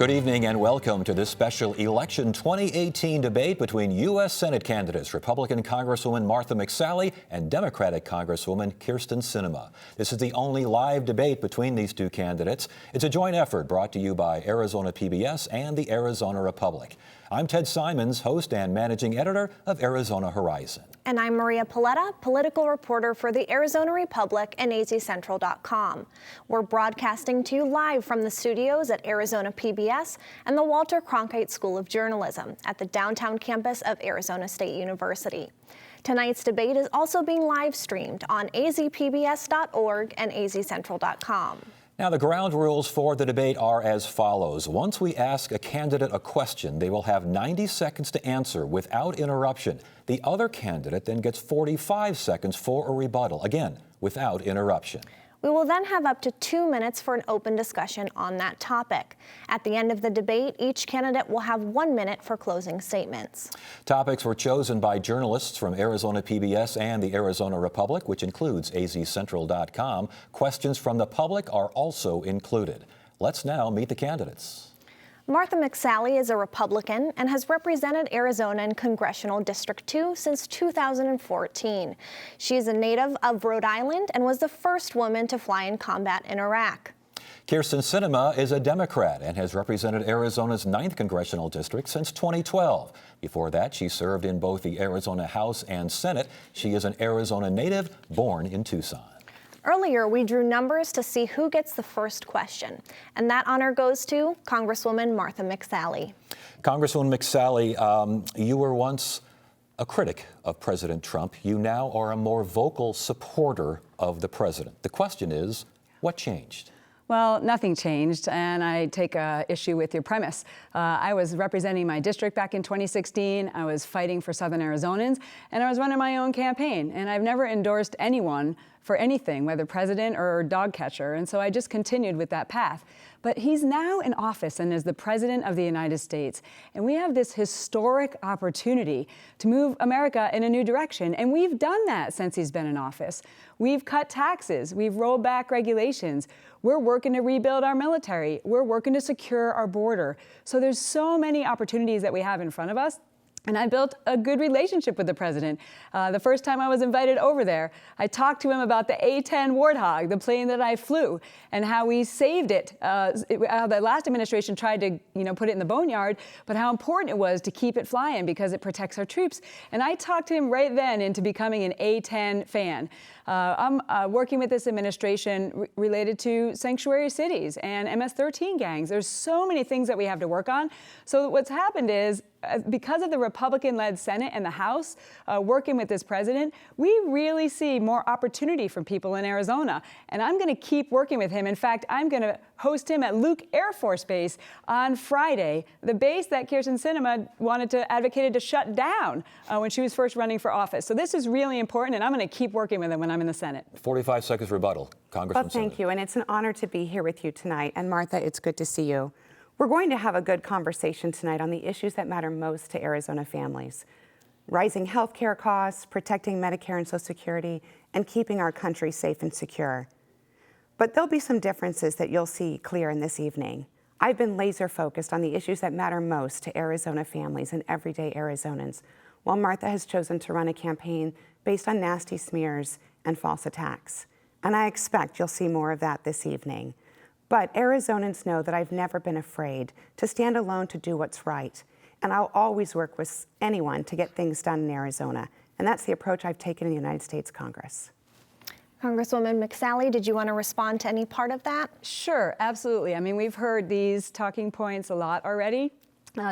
Good evening and welcome to this special election 2018 debate between U.S. Senate candidates Republican Congresswoman Martha McSally and Democratic Congresswoman Kyrsten Sinema. This is the only live debate between these two candidates. It's a joint effort brought to you by Arizona PBS and the Arizona Republic. I'm Ted Simons, host and managing editor of Arizona Horizon. And I'm Maria Paletta, political reporter for the Arizona Republic and azcentral.com. We're broadcasting to you live from the studios at Arizona PBS and the Walter Cronkite School of Journalism at the downtown campus of Arizona State University. Tonight's debate is also being live streamed on azpbs.org and azcentral.com. Now, the ground rules for the debate are as follows. Once we ask a candidate a question, they will have 90 seconds to answer without interruption. The other candidate then gets 45 seconds for a rebuttal, again, without interruption. We will then have up to 2 minutes for an open discussion on that topic. At the end of the debate, each candidate will have 1 minute for closing statements. Topics were chosen by journalists from Arizona PBS and the Arizona Republic, which includes azcentral.com. Questions from the public are also included. Let's now meet the candidates. Martha McSally is a Republican and has represented Arizona in Congressional District 2 since 2014. She is a native of Rhode Island and was the first woman to fly in combat in Iraq. Kyrsten Sinema is a Democrat and has represented Arizona's 9th Congressional District since 2012. Before that, she served in both the Arizona House and Senate. She is an Arizona native born in Tucson. Earlier, we drew numbers to see who gets the first question, and that honor goes to Congresswoman Martha McSally. Congresswoman McSally, you were once a critic of President Trump. You now are a more vocal supporter of the president. The question is, what changed? Well, nothing changed, and I take issue with your premise. I was representing my district back in 2016. I was fighting for Southern Arizonans, and I was running my own campaign. And I've never endorsed anyone for anything, whether president or dog catcher, and so I just continued with that path. But he's now in office and is the President of the United States. And we have this historic opportunity to move America in a new direction. And we've done that since he's been in office. We've cut taxes. We've rolled back regulations. We're working to rebuild our military. We're working to secure our border. So there's so many opportunities that we have in front of us. And I built a good relationship with the president. The first time I was invited over there, I talked to him about the A-10 Warthog, the plane that I flew, and how we saved it. How the last administration tried to, put it in the boneyard, but how important it was to keep it flying because it protects our troops. And I talked him right then into becoming an A-10 fan. I'm working with this administration related to sanctuary cities and MS-13 gangs. There's so many things that we have to work on. So what's happened is, because of the Republican-led Senate and the House working with this president, we really see more opportunity for people in Arizona. And I'm going to keep working with him. In fact, I'm going to host him at Luke Air Force Base on Friday, the base that Kyrsten Sinema advocated to shut down when she was first running for office. So this is really important, and I'm going to keep working with him when I'm in the Senate. 45 seconds rebuttal. Congresswoman. Well, thank you, and it's an honor to be here with you tonight. And Martha, it's good to see you. We're going to have a good conversation tonight on the issues that matter most to Arizona families: rising health care costs, protecting Medicare and Social Security, and keeping our country safe and secure. But there'll be some differences that you'll see clear in this evening. I've been laser focused on the issues that matter most to Arizona families and everyday Arizonans, while Martha has chosen to run a campaign based on nasty smears and false attacks. And I expect you'll see more of that this evening. But Arizonans know that I've never been afraid to stand alone to do what's right. And I'll always work with anyone to get things done in Arizona. And that's the approach I've taken in the United States Congress. Congresswoman McSally, did you want to respond to any part of that? Sure, absolutely. I mean, we've heard these talking points a lot already.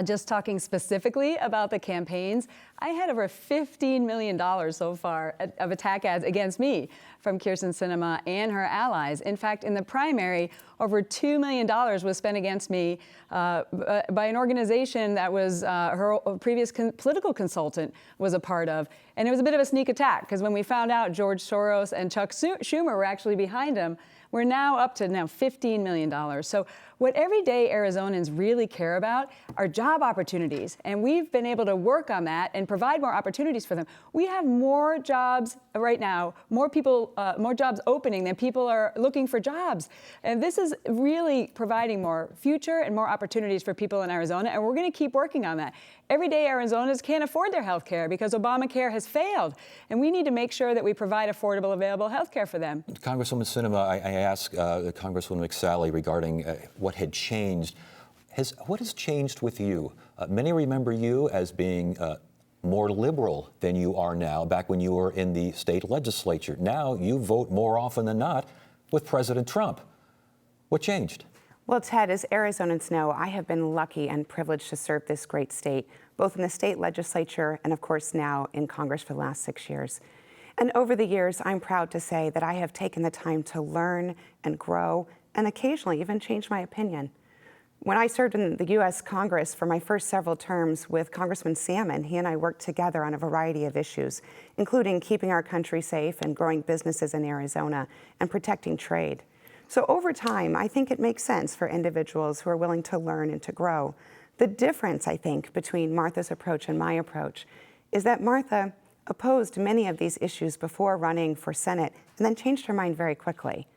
Just talking specifically about the campaigns, I had over $15 million so far of attack ads against me from Kyrsten Sinema and her allies. In fact, in the primary, over $2 million was spent against me by an organization that was her previous political consultant was a part of. And it was a bit of a sneak attack, because when we found out George Soros and Chuck Schumer were actually behind him, We're now up to $15 million. So what everyday Arizonans really care about are job opportunities. And we've been able to work on that and provide more opportunities for them. We have more jobs right now, more jobs opening than people are looking for jobs. And this is really providing more future and more opportunities for people in Arizona. And we're going to keep working on that. Everyday Arizonans can't afford their health care because Obamacare has failed. And we need to make sure that we provide affordable, available health care for them. Congresswoman Sinema, I asked Congresswoman McSally regarding what had changed. What has changed with you? Many remember you as being more liberal than you are now, back when you were in the state legislature. Now you vote more often than not with President Trump. What changed? Well, Ted, as Arizonans know, I have been lucky and privileged to serve this great state, both in the state legislature and, of course, now in Congress for the last 6 years. And over the years, I'm proud to say that I have taken the time to learn and grow and occasionally even change my opinion. When I served in the U.S. Congress for my first several terms with Congressman Salmon, he and I worked together on a variety of issues, including keeping our country safe and growing businesses in Arizona and protecting trade. So over time, I think it makes sense for individuals who are willing to learn and to grow. The difference, I think, between Martha's approach and my approach is that Martha opposed many of these issues before running for Senate and then changed her mind very quickly.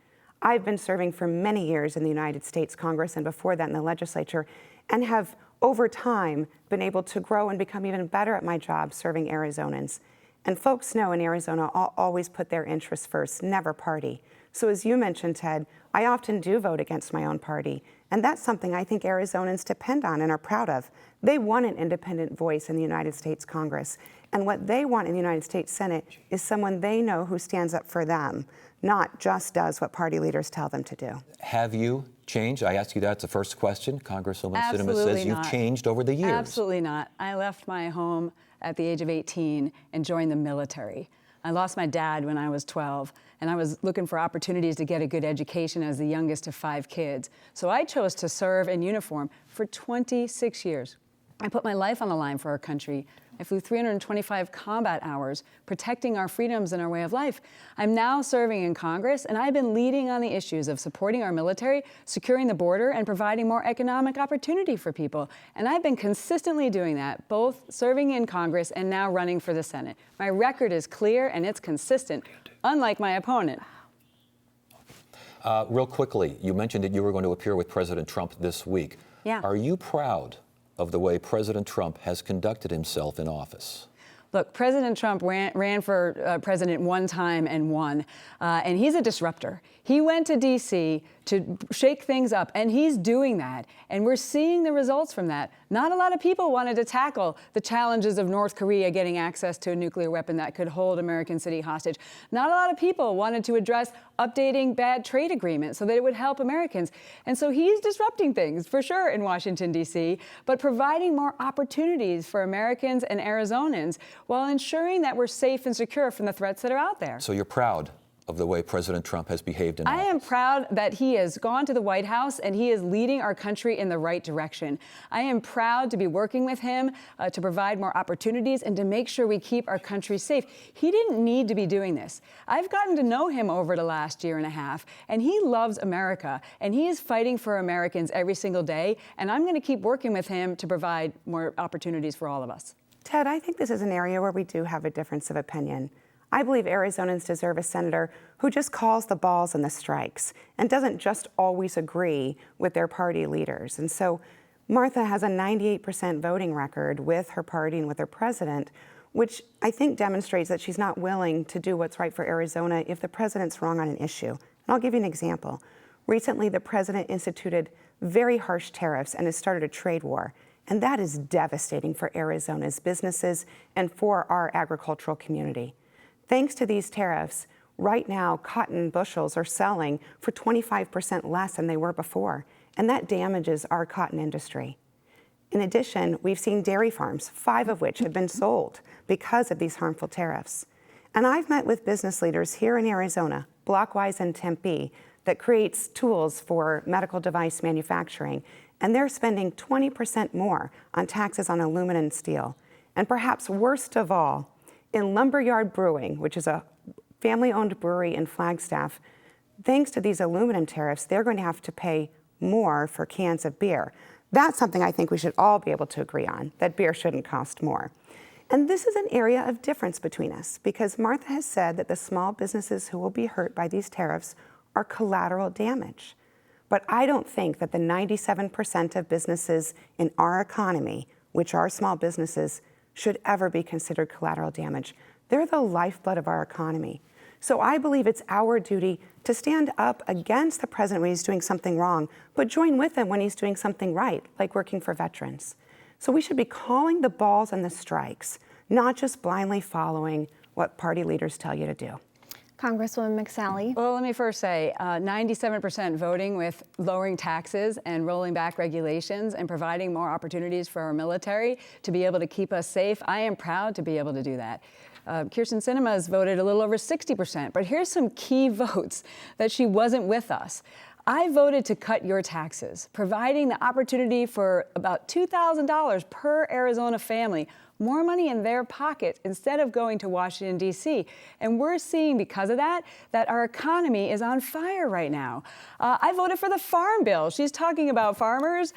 I've been serving for many years in the United States Congress and before that in the legislature, and have over time been able to grow and become even better at my job serving Arizonans. And folks know in Arizona, I'll always put their interests first, never party. So as you mentioned, Ted, I often do vote against my own party. And that's something I think Arizonans depend on and are proud of. They want an independent voice in the United States Congress. And what they want in the United States Senate is someone they know who stands up for them, not just does what party leaders tell them to do. Have you changed? I asked you that. It's the first question. Congresswoman Sinema says you've changed over the years. Absolutely not. I left my home at the age of 18 and joined the military. I lost my dad when I was 12, and I was looking for opportunities to get a good education as the youngest of 5 kids. So I chose to serve in uniform for 26 years. I put my life on the line for our country. I flew 325 combat hours, protecting our freedoms and our way of life. I'm now serving in Congress, and I've been leading on the issues of supporting our military, securing the border, and providing more economic opportunity for people. And I've been consistently doing that, both serving in Congress and now running for the Senate. My record is clear and it's consistent, unlike my opponent. Real quickly, you mentioned that you were going to appear with President Trump this week. Yeah. Are you proud of the way President Trump has conducted himself in office? Look, President Trump ran for president one time and won, and he's a disruptor. He went to D.C. to shake things up, and he's doing that, and we're seeing the results from that. Not a lot of people wanted to tackle the challenges of North Korea getting access to a nuclear weapon that could hold American city hostage. Not a lot of people wanted to address updating bad trade agreements so that it would help Americans. And so he's disrupting things, for sure, in Washington, D.C., but providing more opportunities for Americans and Arizonans while ensuring that we're safe and secure from the threats that are out there. So you're proud of the way President Trump has behaved in office? I am proud that he has gone to the White House and he is leading our country in the right direction. I am proud to be working with him to provide more opportunities and to make sure we keep our country safe. He didn't need to be doing this. I've gotten to know him over the last year and a half, and he loves America, and he is fighting for Americans every single day, and I'm going to keep working with him to provide more opportunities for all of us. Ted, I think this is an area where we do have a difference of opinion. I believe Arizonans deserve a senator who just calls the balls and the strikes and doesn't just always agree with their party leaders. And so Martha has a 98% voting record with her party and with her president, which I think demonstrates that she's not willing to do what's right for Arizona if the president's wrong on an issue. And I'll give you an example. Recently, the president instituted very harsh tariffs and has started a trade war. And that is devastating for Arizona's businesses and for our agricultural community. Thanks to these tariffs, right now, cotton bushels are selling for 25% less than they were before, and that damages our cotton industry. In addition, we've seen dairy farms, 5 of which have been sold because of these harmful tariffs. And I've met with business leaders here in Arizona, Blockwise and Tempe, that creates tools for medical device manufacturing, and they're spending 20% more on taxes on aluminum and steel. And perhaps worst of all, in Lumberyard Brewing, which is a family-owned brewery in Flagstaff, thanks to these aluminum tariffs, they're going to have to pay more for cans of beer. That's something I think we should all be able to agree on, that beer shouldn't cost more. And this is an area of difference between us, because Martha has said that the small businesses who will be hurt by these tariffs are collateral damage. But I don't think that the 97% of businesses in our economy, which are small businesses, should ever be considered collateral damage. They're the lifeblood of our economy. So I believe it's our duty to stand up against the president when he's doing something wrong, but join with him when he's doing something right, like working for veterans. So we should be calling the balls and the strikes, not just blindly following what party leaders tell you to do. Congresswoman Mcsalley. Well, let me first say, 97% voting with lowering taxes and rolling back regulations and providing more opportunities for our military to be able to keep us safe. I am proud to be able to do that. Kyrsten Sinema has voted a little over 60%, but here's some key votes that she wasn't with us. I voted to cut your taxes, providing the opportunity for about $2,000 per Arizona family, more money in their pocket instead of going to Washington, D.C. And we're seeing, because of that our economy is on fire right now. I voted for the Farm Bill. She's talking about farmers.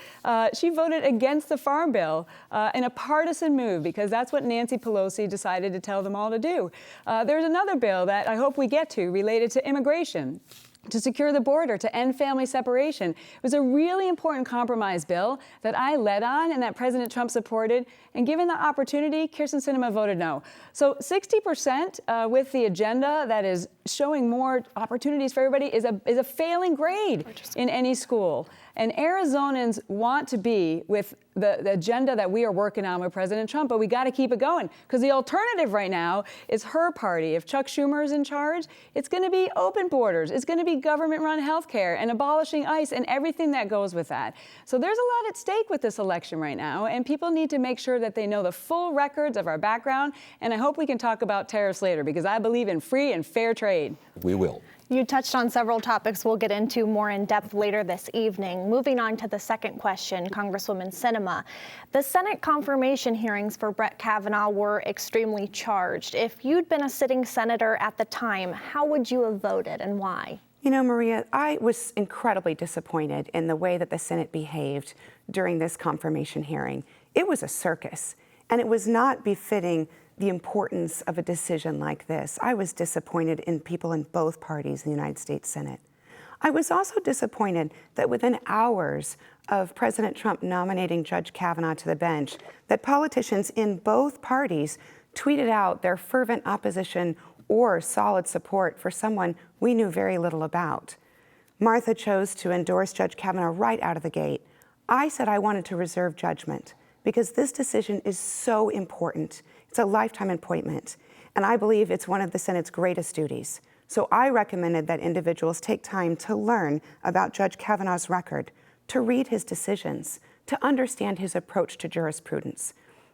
She voted against the Farm Bill in a partisan move, because that's what Nancy Pelosi decided to tell them all to do. There's another bill that I hope we get to related to immigration, to secure the border, to end family separation. It was a really important compromise bill that I led on and that President Trump supported. And given the opportunity, Kyrsten Sinema voted no. So 60% with the agenda that is showing more opportunities for everybody is a failing grade in any school. And Arizonans want to be with the agenda that we are working on with President Trump, but we got to keep it going, because the alternative right now is her party. If Chuck Schumer is in charge, it's going to be open borders. It's going to be government-run health care and abolishing ICE and everything that goes with that. So there's a lot at stake with this election right now, and people need to make sure that they know the full records of our background. And I hope we can talk about tariffs later, because I believe in free and fair trade. We will. You touched on several topics we'll get into more in depth later this evening. Moving on to the second question, Congresswoman Sinema. The Senate confirmation hearings for Brett Kavanaugh were extremely charged. If you'd been a sitting senator at the time, how would you have voted and why? You know, Maria, I was incredibly disappointed in the way that the Senate behaved during this confirmation hearing. It was a circus, and it was not befitting the importance of a decision like this. I was disappointed in people in both parties in the United States Senate. I was also disappointed that within hours of President Trump nominating Judge Kavanaugh to the bench, that politicians in both parties tweeted out their fervent opposition or solid support for someone we knew very little about. Martha chose to endorse Judge Kavanaugh right out of the gate. I said I wanted to reserve judgment, because this decision is so important. It's a lifetime appointment, and I believe it's one of the Senate's greatest duties. So I recommended that individuals take time to learn about Judge Kavanaugh's record, to read his decisions, to understand his approach to jurisprudence.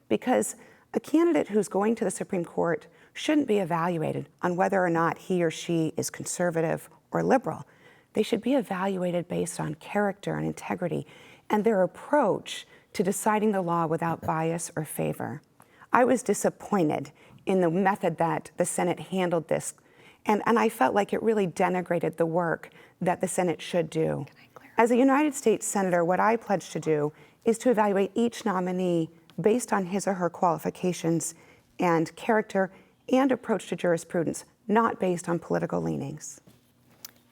Because a candidate who's going to the Supreme Court shouldn't be evaluated on whether or not he or she is conservative or liberal. They should be evaluated based on character and integrity and their approach to deciding the law without bias or favor. I was disappointed in the method that the Senate handled this, and I felt like it really denigrated the work that the Senate should do. As a United States Senator, what I pledge to do is to evaluate each nominee based on his or her qualifications and character and approach to jurisprudence, not based on political leanings.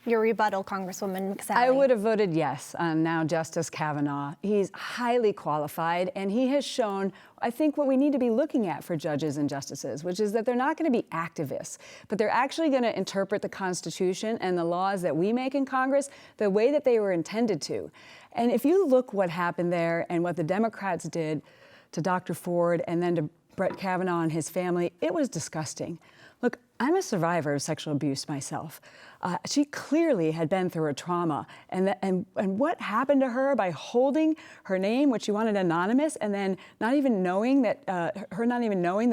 Your rebuttal, Congresswoman Mcsalley. I would have voted yes on now Justice Kavanaugh. He's highly qualified, and he has shown, I think, what we need to be looking at for judges and justices, which is that they're not going to be activists, but they're actually going to interpret the Constitution and the laws that we make in Congress the way that they were intended to. And if you look what happened there and what the Democrats did to Dr. Ford and then to Brett Kavanaugh and his family, it was disgusting. Look, I'm a survivor of sexual abuse myself. She clearly had been through a trauma, and what happened to her by holding her name, which she wanted anonymous, and then not even knowing that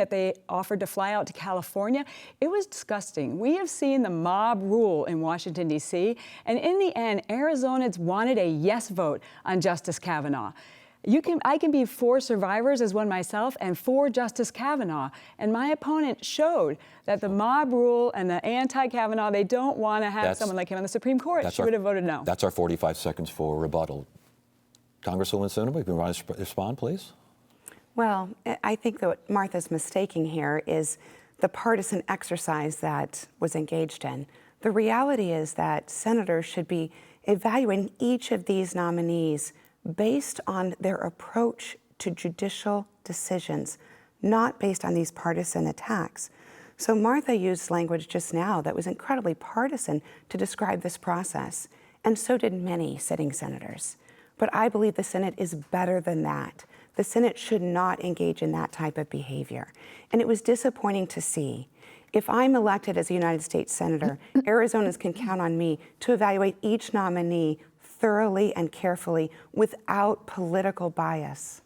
they offered to fly out to California, it was disgusting. We have seen the mob rule in Washington, D.C., and in the end, Arizonans wanted a yes vote on Justice Kavanaugh. I can be for survivors as one myself and for Justice Kavanaugh. And my opponent showed that the mob rule and the anti-Kavanaugh, they don't want to have someone like him on the Supreme Court. She would have voted no. That's our 45 seconds for rebuttal. Congresswoman Sinema, you can respond, please. Well, I think that what Martha's mistaking here is the partisan exercise that was engaged in. The reality is that senators should be evaluating each of these nominees based on their approach to judicial decisions, not based on these partisan attacks. So Martha used language just now that was incredibly partisan to describe this process, and so did many sitting senators. But I believe the Senate is better than that. The Senate should not engage in that type of behavior. And it was disappointing to see. If I'm elected as a United States Senator, Arizonans can count on me to evaluate each nominee thoroughly and carefully without political bias.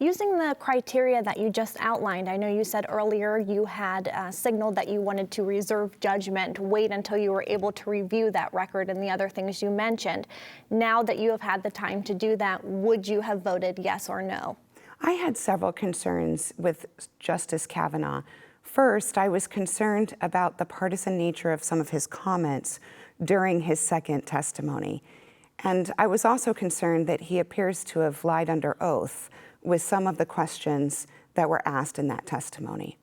Using the criteria that you just outlined, I know you said earlier you had signaled that you wanted to reserve judgment, wait until you were able to review that record and the other things you mentioned. Now that you have had the time to do that, would you have voted yes or no? I had several concerns with Justice Kavanaugh. First, I was concerned about the partisan nature of some of his comments during his second testimony. And I was also concerned that he appears to have lied under oath with some of the questions that were asked in that testimony.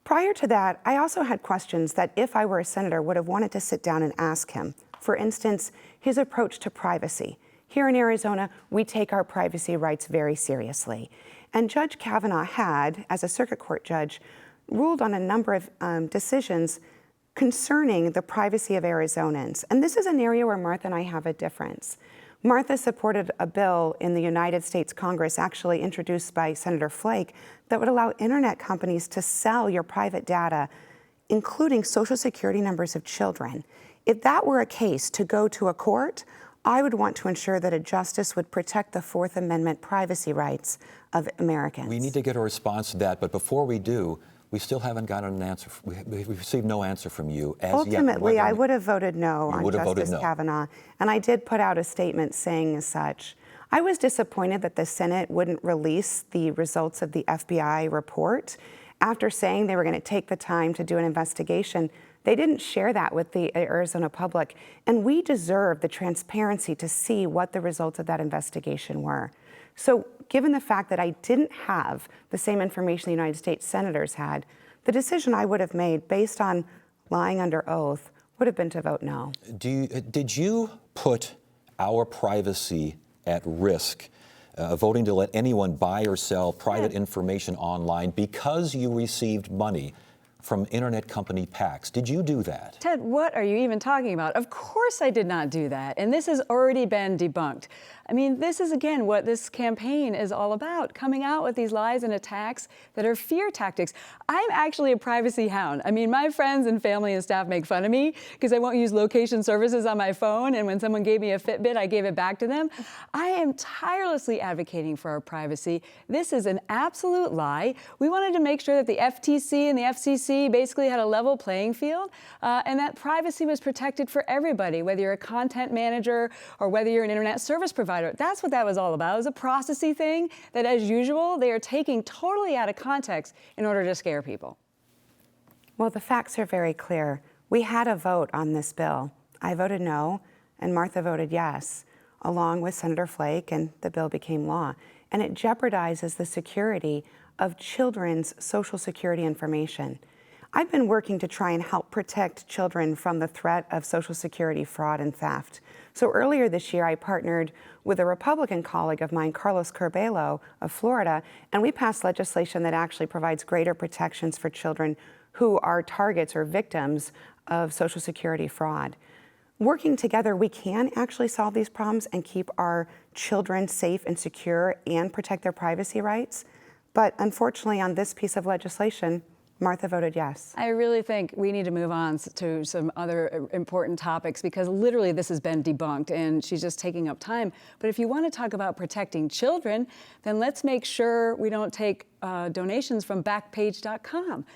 Prior to that, I also had questions that if I were a senator would have wanted to sit down and ask him. For instance, his approach to privacy. Here in Arizona, we take our privacy rights very seriously. And Judge Kavanaugh had, as a circuit court judge, ruled on a number of decisions concerning the privacy of Arizonans. And this is an area where Martha and I have a difference. Martha supported a bill in the United States Congress, actually introduced by Senator Flake, that would allow internet companies to sell your private data, including Social Security numbers of children. If that were a case to go to a court, I would want to ensure that a justice would protect the Fourth Amendment privacy rights of Americans. We need to get a response to that, but before we do, we still haven't gotten an answer. We've received no answer from you as yet. Ultimately, I would have voted no on Justice no. Kavanaugh, and I did put out a statement saying as such. I was disappointed that the Senate wouldn't release the results of the FBI report. After saying they were going to take the time to do an investigation, they didn't share that with the Arizona public, and we deserve the transparency to see what the results of that investigation were. So given the fact that I didn't have the same information the United States senators had, the decision I would have made based on lying under oath would have been to vote no. Did you put our privacy at risk, voting to let anyone buy or sell private information online because you received money from internet company PACs? Did you do that? Ted, what are you even talking about? Of course I did not do that, and this has already been debunked. I mean, this is, again, what this campaign is all about, coming out with these lies and attacks that are fear tactics. I'm actually a privacy hound. I mean, my friends and family and staff make fun of me because I won't use location services on my phone, and when someone gave me a Fitbit, I gave it back to them. I am tirelessly advocating for our privacy. This is an absolute lie. We wanted to make sure that the FTC and the FCC basically had a level playing field, and that privacy was protected for everybody, whether you're a content manager or whether you're an internet service provider. That's what that was all about. It was a processy thing that, as usual, they are taking totally out of context in order to scare people. Well, the facts are very clear. We had a vote on this bill. I voted no, and Martha voted yes, along with Senator Flake, and the bill became law. And it jeopardizes the security of children's Social Security information. I've been working to try and help protect children from the threat of Social Security fraud and theft. So earlier this year, I partnered with a Republican colleague of mine, Carlos Curbelo of Florida, and we passed legislation that actually provides greater protections for children who are targets or victims of Social Security fraud. Working together, we can actually solve these problems and keep our children safe and secure and protect their privacy rights. But unfortunately, on this piece of legislation, Martha voted yes. I really think we need to move on to some other important topics because literally this has been debunked and she's just taking up time. But if you want to talk about protecting children, then let's make sure we don't take donations from Backpage.com.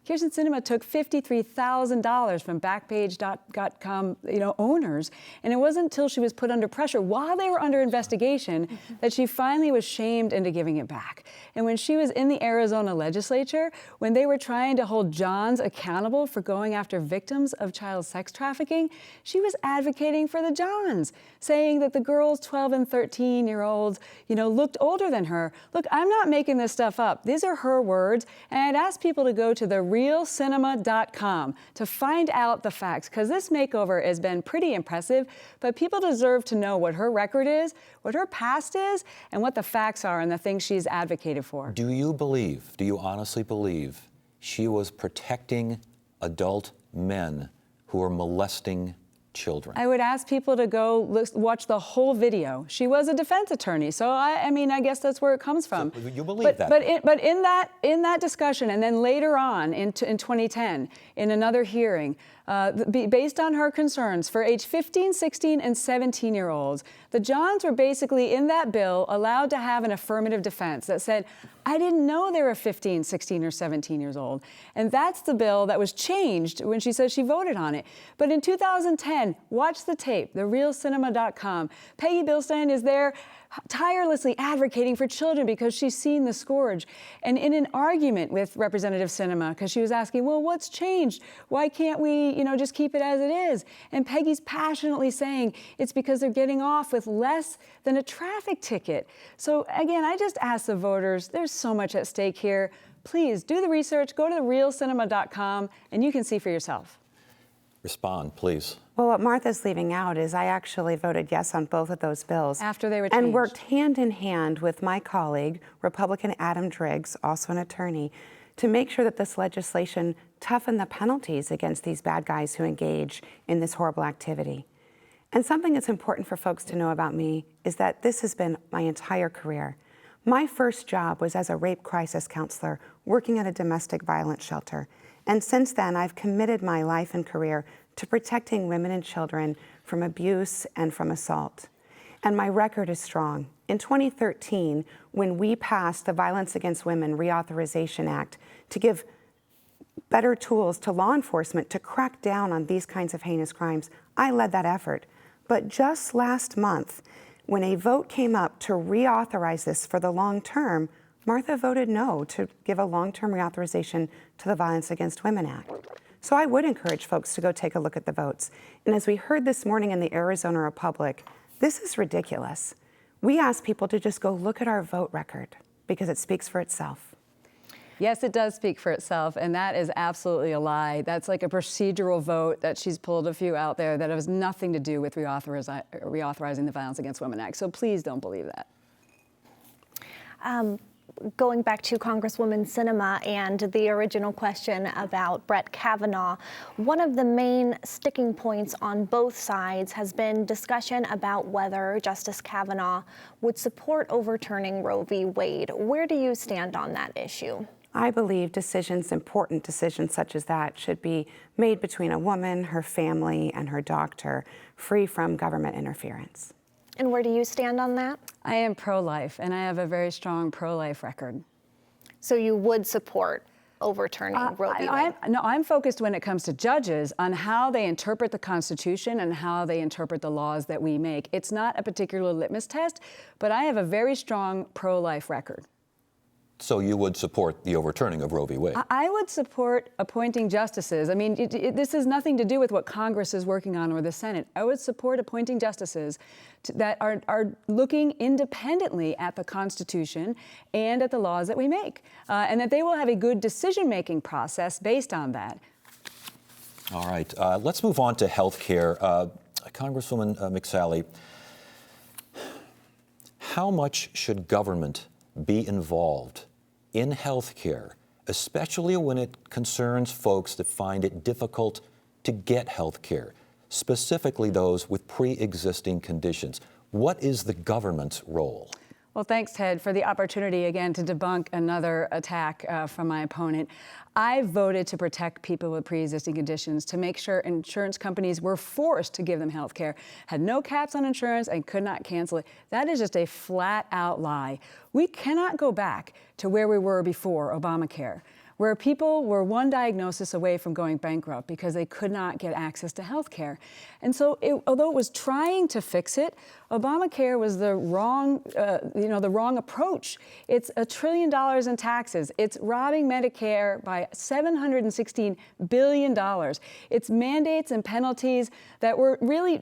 Kyrsten Sinema took $53,000 from Backpage.com, owners, and it wasn't until she was put under pressure while they were under investigation that she finally was shamed into giving it back. And when she was in the Arizona legislature, when they were trying to hold Johns accountable for going after victims of child sex trafficking, she was advocating for the Johns, saying that the girls 12 and 13-year-olds, looked older than her. Look, I'm not making this stuff up. These are her words, and I'd ask people to go to therealcinema.com to find out the facts, because this makeover has been pretty impressive, but people deserve to know what her record is, what her past is, and what the facts are and the things she's advocated for. Do you honestly believe she was protecting adult men who are molesting children? I would ask people to go watch the whole video. She was a defense attorney, so I guess that's where it comes from. So you believe that? But in that discussion, and then later on in 2010, in another hearing, based on her concerns for age 15, 16, and 17-year-olds, the Johns were basically in that bill allowed to have an affirmative defense that said, I didn't know they were 15, 16, or 17 years old. And that's the bill that was changed when she says she voted on it. But in 2010, watch the tape, therealcinema.com. Peggy Bilstein is there tirelessly advocating for children because she's seen the scourge. And in an argument with Representative Sinema, because she was asking, well, what's changed? Why can't we, just keep it as it is? And Peggy's passionately saying it's because they're getting off with less than a traffic ticket. So again, I just ask the voters, there's so much at stake here. Please do the research, go to therealcinema.com, and you can see for yourself. Respond, please. Well, what Martha's leaving out is I actually voted yes on both of those bills. After they were changed. And worked hand in hand with my colleague, Republican Adam Driggs, also an attorney, to make sure that this legislation toughened the penalties against these bad guys who engage in this horrible activity. And something that's important for folks to know about me is that this has been my entire career. My first job was as a rape crisis counselor working at a domestic violence shelter. And since then, I've committed my life and career to protecting women and children from abuse and from assault. And my record is strong. In 2013, when we passed the Violence Against Women Reauthorization Act to give better tools to law enforcement to crack down on these kinds of heinous crimes, I led that effort. But just last month, when a vote came up to reauthorize this for the long term, Martha voted no to give a long-term reauthorization to the Violence Against Women Act. So I would encourage folks to go take a look at the votes. And as we heard this morning in the Arizona Republic, this is ridiculous. We ask people to just go look at our vote record because it speaks for itself. Yes, it does speak for itself, and that is absolutely a lie. That's like a procedural vote that she's pulled a few out there that has nothing to do with reauthorizing the Violence Against Women Act. So please don't believe that. Going back to Congresswoman Sinema and the original question about Brett Kavanaugh, one of the main sticking points on both sides has been discussion about whether Justice Kavanaugh would support overturning Roe v. Wade. Where do you stand on that issue? I believe important decisions such as that should be made between a woman, her family, and her doctor, free from government interference. And where do you stand on that? I am pro-life, and I have a very strong pro-life record. So you would support overturning Roe v. Wade? I'm focused when it comes to judges on how they interpret the Constitution and how they interpret the laws that we make. It's not a particular litmus test, but I have a very strong pro-life record. So you would support the overturning of Roe v. Wade? I would support appointing justices. I mean, this has nothing to do with what Congress is working on or the Senate. I would support appointing justices that are looking independently at the Constitution and at the laws that we make, and that they will have a good decision-making process based on that. All right. Let's move on to health care. Congresswoman McSally, how much should government be involved in health care, especially when it concerns folks that find it difficult to get health care, specifically those with pre-existing conditions? What is the government's role? Well, thanks, Ted, for the opportunity again to debunk another attack from my opponent. I voted to protect people with pre-existing conditions, to make sure insurance companies were forced to give them health care, had no caps on insurance, and could not cancel it. That is just a flat-out lie. We cannot go back to where we were before Obamacare. where people were one diagnosis away from going bankrupt because they could not get access to health care. And so although it was trying to fix it, Obamacare was the wrong approach. It's $1 trillion in taxes. It's robbing Medicare by $716 billion. It's mandates and penalties that were really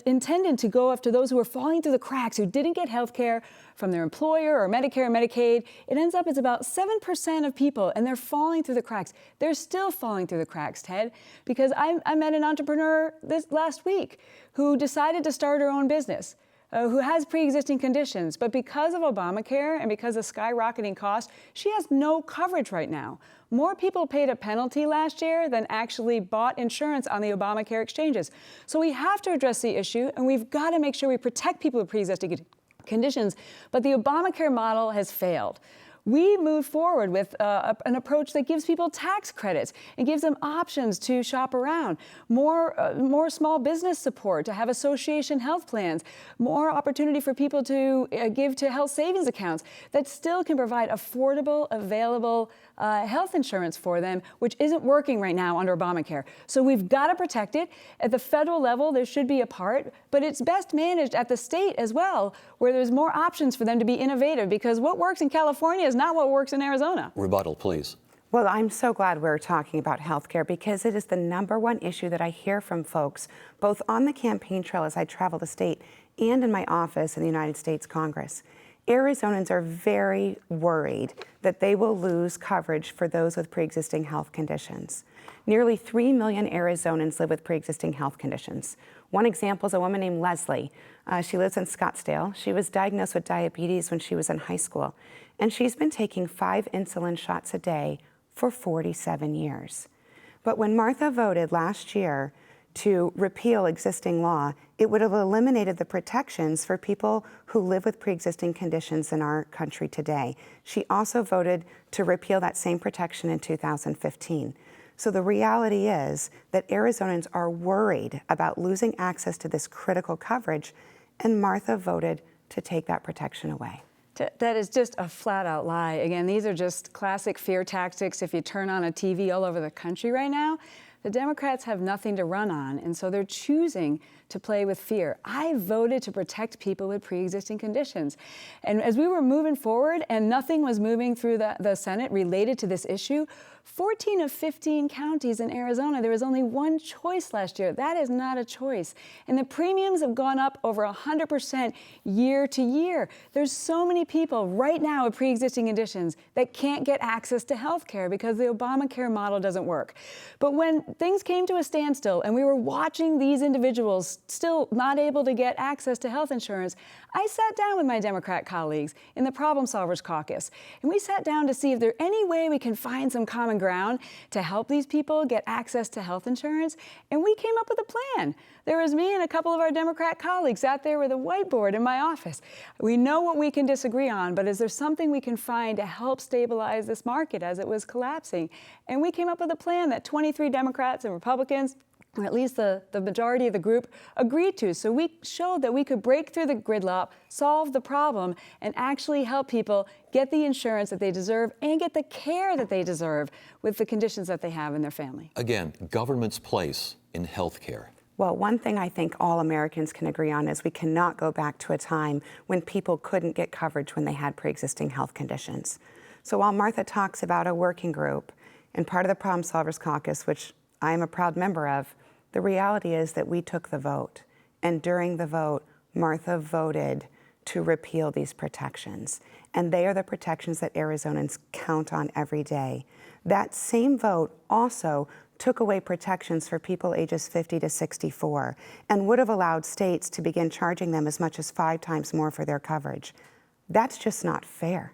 intended to go after those who were falling through the cracks, who didn't get health care from their employer or Medicare or Medicaid. It ends up it's about 7% of people, and they're falling through the cracks. They're still falling through the cracks, Ted, because I met an entrepreneur this last week who decided to start her own business, who has pre-existing conditions, but because of Obamacare and because of skyrocketing costs, she has no coverage right now. More people paid a penalty last year than actually bought insurance on the Obamacare exchanges. So we have to address the issue, and we've got to make sure we protect people with pre-existing conditions, but the Obamacare model has failed. We moved forward with an approach that gives people tax credits and gives them options to shop around, more small business support, to have association health plans, more opportunity for people to give to health savings accounts that still can provide affordable, available health insurance for them, which isn't working right now under Obamacare. So we've got to protect it. At the federal level, there should be a part, but it's best managed at the state as well, where there's more options for them to be innovative, because what works in California is not what works in Arizona. Rebuttal, please. Well, I'm so glad we're talking about health care, because it is the #1 issue that I hear from folks, both on the campaign trail as I travel the state and in my office in the United States Congress. Arizonans are very worried that they will lose coverage for those with pre-existing health conditions. Nearly 3 million Arizonans live with pre-existing health conditions. One example is a woman named Leslie. She lives in Scottsdale. She was diagnosed with diabetes when she was in high school, and she's been taking 5 insulin shots a day for 47 years. But when Martha voted last year to repeal existing law, it would have eliminated the protections for people who live with pre-existing conditions in our country today. She also voted to repeal that same protection in 2015. So the reality is that Arizonans are worried about losing access to this critical coverage, and Martha voted to take that protection away. That is just a flat-out lie. Again, these are just classic fear tactics. If you turn on a TV all over the country right now, the Democrats have nothing to run on, and so they're choosing to play with fear. I voted to protect people with pre-existing conditions. And as we were moving forward and nothing was moving through the Senate related to this issue, 14 of 15 counties in Arizona, there was only one choice last year. That is not a choice. And the premiums have gone up over 100% year to year. There's so many people right now with pre-existing conditions that can't get access to health care because the Obamacare model doesn't work. But when things came to a standstill and we were watching these individuals still not able to get access to health insurance, I sat down with my Democrat colleagues in the Problem Solvers Caucus, and we sat down to see if there's any way we can find some common ground to help these people get access to health insurance, and we came up with a plan. There was me and a couple of our Democrat colleagues out there with a whiteboard in my office. We know what we can disagree on, but is there something we can find to help stabilize this market as it was collapsing? And we came up with a plan that 23 Democrats and Republicans, or at least the majority of the group, agreed to. So we showed that we could break through the gridlock, solve the problem, and actually help people get the insurance that they deserve and get the care that they deserve with the conditions that they have in their family. Again, government's place in health care. Well, one thing I think all Americans can agree on is we cannot go back to a time when people couldn't get coverage when they had pre-existing health conditions. So while Martha talks about a working group and part of the Problem Solvers Caucus, which I am a proud member of, the reality is that we took the vote. And during the vote, Martha voted to repeal these protections. And they are the protections that Arizonans count on every day. That same vote also took away protections for people ages 50 to 64 and would have allowed states to begin charging them as much as 5 times more for their coverage. That's just not fair.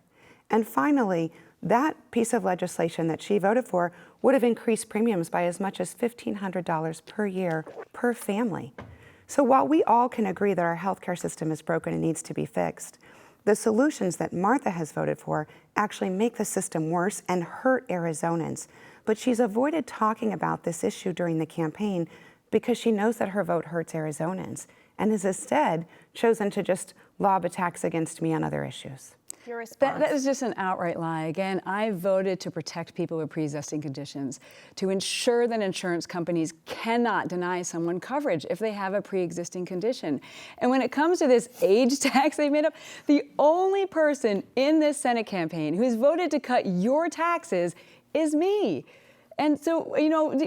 And finally, that piece of legislation that she voted for would have increased premiums by as much as $1,500 per year per family. So while we all can agree that our healthcare system is broken and needs to be fixed, the solutions that Martha has voted for actually make the system worse and hurt Arizonans. But she's avoided talking about this issue during the campaign because she knows that her vote hurts Arizonans and has instead chosen to just lob attacks against me on other issues. Your response? That is just an outright lie. Again, I voted to protect people with pre-existing conditions, to ensure that insurance companies cannot deny someone coverage if they have a pre-existing condition. And when it comes to this age tax they've made up, the only person in this Senate campaign who's voted to cut your taxes is me. And so, you know,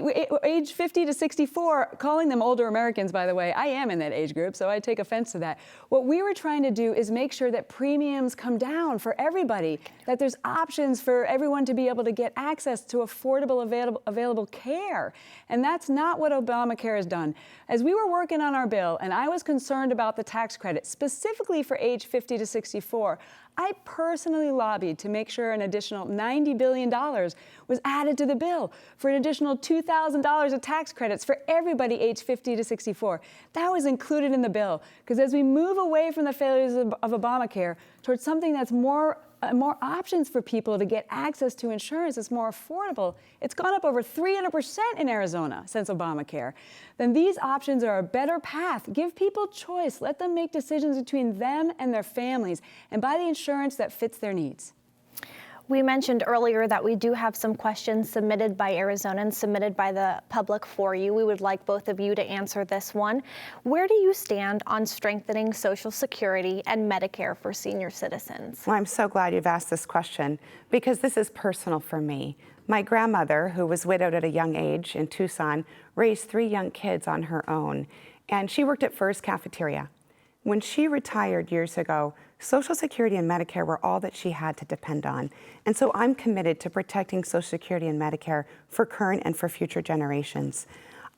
age 50 to 64, calling them older Americans, by the way, I am in that age group, so I take offense to that. What we were trying to do is make sure that premiums come down for everybody, that there's options for everyone to be able to get access to affordable, available care. And that's not what Obamacare has done. As we were working on our bill, and I was concerned about the tax credit, specifically for age 50 to 64, I personally lobbied to make sure an additional $90 billion was added to the bill for an additional $2,000 of tax credits for everybody age 50 to 64. That was included in the bill, because as we move away from the failures of Obamacare towards something that's more options for people to get access to insurance, it's more affordable. It's gone up over 300% in Arizona since Obamacare. Then these options are a better path. Give people choice. Let them make decisions between them and their families and buy the insurance that fits their needs. We mentioned earlier that we do have some questions submitted by Arizonans, submitted by the public for you. We would like both of you to answer this one. Where do you stand on strengthening Social Security and Medicare for senior citizens? Well, I'm so glad you've asked this question, because this is personal for me. My grandmother, who was widowed at a young age in Tucson, raised 3 young kids on her own, and she worked at Furr's Cafeteria. When she retired years ago, Social Security and Medicare were all that she had to depend on. And so I'm committed to protecting Social Security and Medicare for current and for future generations.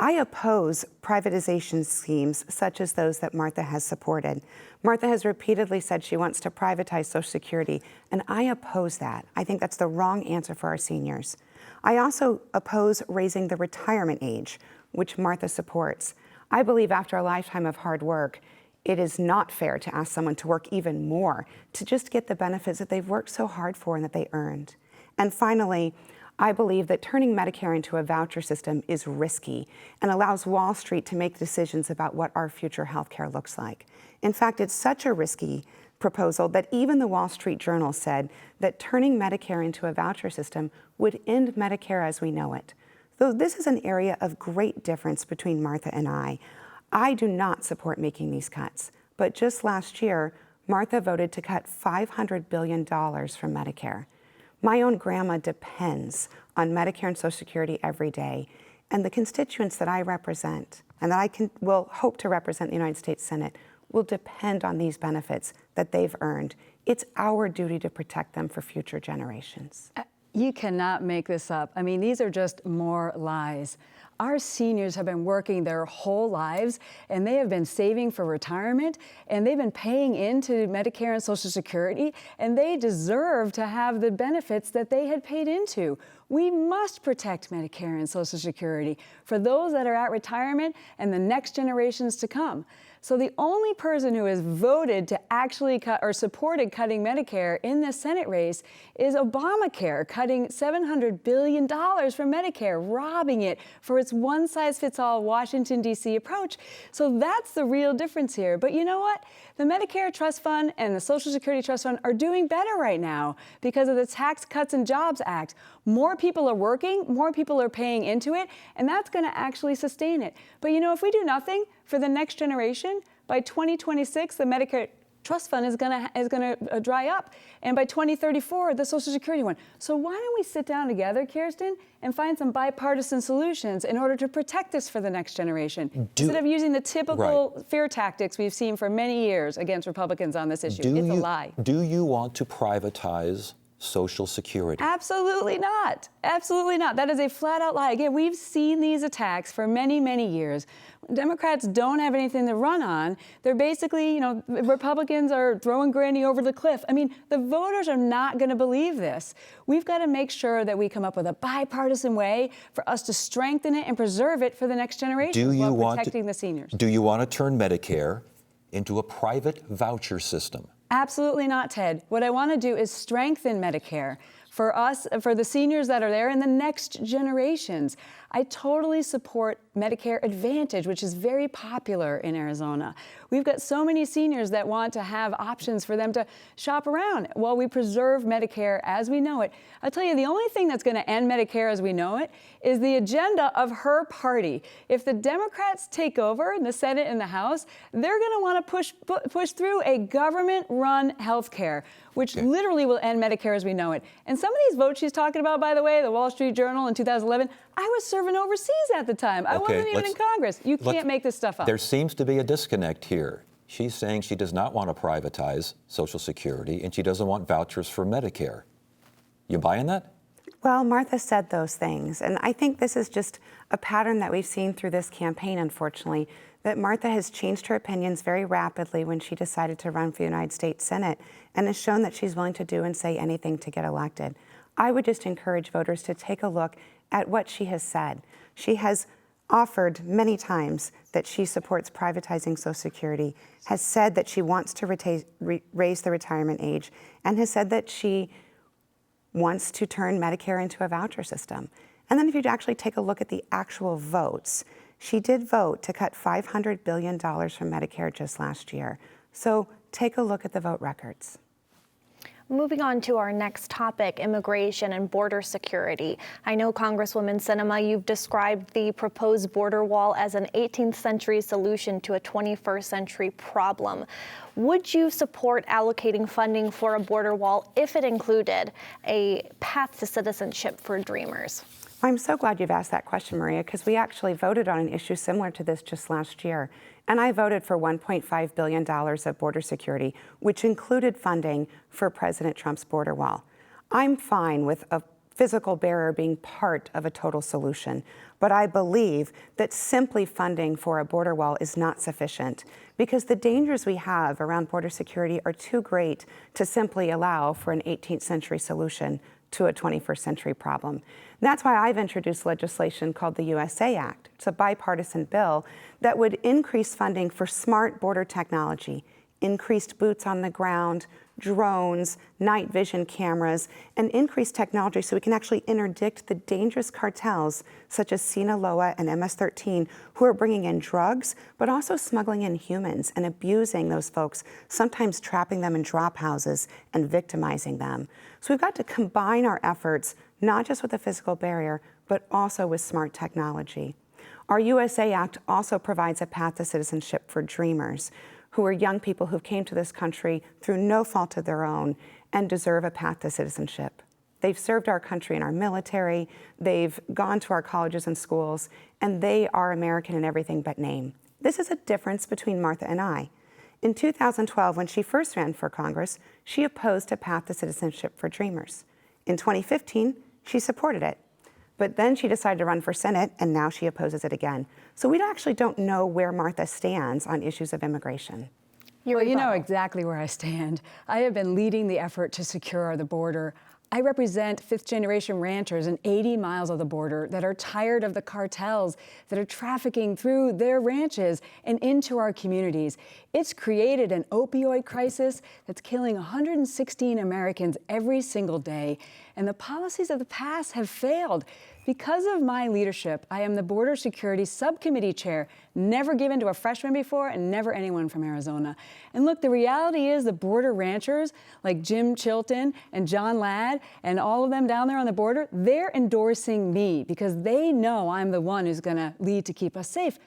I oppose privatization schemes such as those that Martha has supported. Martha has repeatedly said she wants to privatize Social Security, and I oppose that. I think that's the wrong answer for our seniors. I also oppose raising the retirement age, which Martha supports. I believe after a lifetime of hard work, it is not fair to ask someone to work even more to just get the benefits that they've worked so hard for and that they earned. And finally, I believe that turning Medicare into a voucher system is risky and allows Wall Street to make decisions about what our future health care looks like. In fact, it's such a risky proposal that even the Wall Street Journal said that turning Medicare into a voucher system would end Medicare as we know it. Though this is an area of great difference between Martha and I do not support making these cuts, but just last year, Martha voted to cut $500 billion from Medicare. My own grandma depends on Medicare and Social Security every day, and the constituents that I represent and that will hope to represent the United States Senate will depend on these benefits that they've earned. It's our duty to protect them for future generations. You cannot make this up. I mean, these are just more lies. Our seniors have been working their whole lives, and they have been saving for retirement, and they've been paying into Medicare and Social Security, and they deserve to have the benefits that they had paid into. We must protect Medicare and Social Security for those that are at retirement and the next generations to come. So the only person who has voted to actually cut or supported cutting Medicare in this Senate race is Obamacare, cutting $700 billion from Medicare, robbing it for its one-size-fits-all Washington, D.C. approach. So that's the real difference here. But you know what? The Medicare Trust Fund and the Social Security Trust Fund are doing better right now because of the Tax Cuts and Jobs Act. More people are working, more people are paying into it, and that's going to actually sustain it. But you know, if we do nothing for the next generation, by 2026, the Medicare Trust Fund is going to dry up, and by 2034, the Social Security one. So why don't we sit down together, Kyrsten, and find some bipartisan solutions in order to protect this for the next generation, instead of using the typical fear tactics we've seen for many years against Republicans on this issue. It's a lie. Do you want to privatize Social Security? Absolutely not. Absolutely not. That is a flat-out lie. Again, we've seen these attacks for many, many years. Democrats don't have anything to run on. They're basically, you know, Republicans are throwing Granny over the cliff. I mean, the voters are not going to believe this. We've got to make sure that we come up with a bipartisan way for us to strengthen it and preserve it for the next generation while protecting the seniors. Do you want to turn Medicare into a private voucher system? Absolutely not, Ted. What I want to do is strengthen Medicare for us, for the seniors that are there and the next generations. I totally support Medicare Advantage, which is very popular in Arizona. We've got so many seniors that want to have options for them to shop around while we preserve Medicare as we know it. I'll tell you, the only thing that's going to end Medicare as we know it is the agenda of her party. If the Democrats take over in the Senate and the House, they're going to want to push through a government-run health care, which literally will end Medicare as we know it. And some of these votes she's talking about, by the way, the Wall Street Journal in 2011, I was serving overseas at the time. I wasn't even in Congress. You can't make this stuff up. There seems to be a disconnect here. She's saying she does not want to privatize Social Security, and she doesn't want vouchers for Medicare. You buying that? Well, Martha said those things, and I think this is just a pattern that we've seen through this campaign, unfortunately, that Martha has changed her opinions very rapidly when she decided to run for the United States Senate, and has shown that she's willing to do and say anything to get elected. I would just encourage voters to take a look at what she has said. She has offered many times that she supports privatizing Social Security, has said that she wants to raise the retirement age, and has said that she wants to turn Medicare into a voucher system. And then if you actually take a look at the actual votes, she did vote to cut $500 billion from Medicare just last year. So take a look at the vote records. Moving on to our next topic, immigration and border security. I know, Congresswoman Sinema, you've described the proposed border wall as an 18th century solution to a 21st century problem. Would you support allocating funding for a border wall if it included a path to citizenship for Dreamers? I'm so glad you've asked that question, Maria, because we actually voted on an issue similar to this just last year. And I voted for $1.5 billion of border security, which included funding for President Trump's border wall. I'm fine with a physical barrier being part of a total solution, but I believe that simply funding for a border wall is not sufficient, because the dangers we have around border security are too great to simply allow for an 18th century solution to a 21st century problem. And that's why I've introduced legislation called the USA Act. It's a bipartisan bill that would increase funding for smart border technology, increased boots on the ground, drones, night vision cameras, and increased technology so we can actually interdict the dangerous cartels such as Sinaloa and MS-13 who are bringing in drugs, but also smuggling in humans and abusing those folks, sometimes trapping them in drop houses and victimizing them. So we've got to combine our efforts, not just with a physical barrier, but also with smart technology. Our USA Act also provides a path to citizenship for Dreamers, who are young people who came to this country through no fault of their own and deserve a path to citizenship. They've served our country in our military, they've gone to our colleges and schools, and they are American in everything but name. This is a difference between Martha and I. In 2012, when she first ran for Congress, she opposed a path to citizenship for Dreamers. In 2015, she supported it. But then she decided to run for Senate, and now she opposes it again. So we actually don't know where Martha stands on issues of immigration. Well, you know exactly where I stand. I have been leading the effort to secure the border. I represent fifth-generation ranchers in 80 miles of the border that are tired of the cartels that are trafficking through their ranches and into our communities. It's created an opioid crisis that's killing 116 Americans every single day, and the policies of the past have failed. Because of my leadership, I am the Border Security Subcommittee Chair, never given to a freshman before and never anyone from Arizona. And look, the reality is the border ranchers like Jim Chilton and John Ladd and all of them down there on the border, they're endorsing me because they know I'm the one who's gonna lead to keep us safe.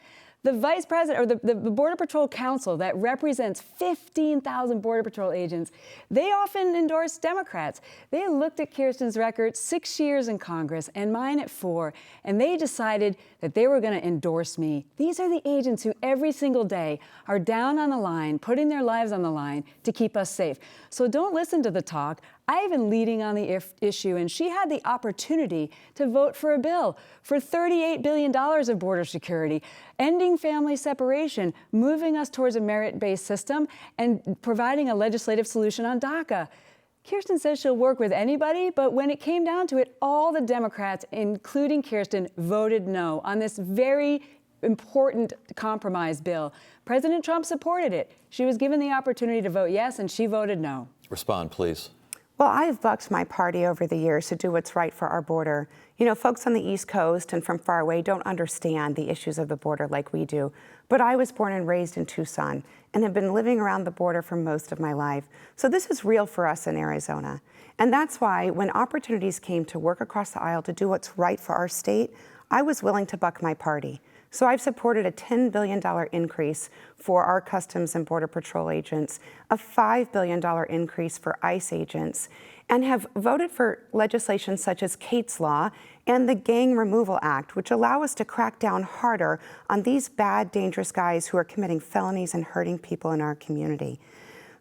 The Vice President, or the Border Patrol Council that represents 15,000 Border Patrol agents, they often endorse Democrats. They looked at Kyrsten's record 6 years in Congress and mine at 4, and they decided that they were going to endorse me. These are the agents who every single day are down on the line, putting their lives on the line to keep us safe. So don't listen to the talk. I've been leading on the issue, and she had the opportunity to vote for a bill for $38 billion of border security, ending family separation, moving us towards a merit-based system, and providing a legislative solution on DACA. Kyrsten says she'll work with anybody, but when it came down to it, all the Democrats, including Kyrsten, voted no on this very important compromise bill. President Trump supported it. She was given the opportunity to vote yes, and she voted no. Respond, please. Well, I've bucked my party over the years to do what's right for our border. You know, folks on the East Coast and from far away don't understand the issues of the border like we do. But I was born and raised in Tucson and have been living around the border for most of my life. So this is real for us in Arizona. And that's why when opportunities came to work across the aisle to do what's right for our state, I was willing to buck my party. So I've supported a $10 billion increase for our Customs and Border Patrol agents, a $5 billion increase for ICE agents, and have voted for legislation such as Kate's Law and the Gang Removal Act, which allow us to crack down harder on these bad, dangerous guys who are committing felonies and hurting people in our community.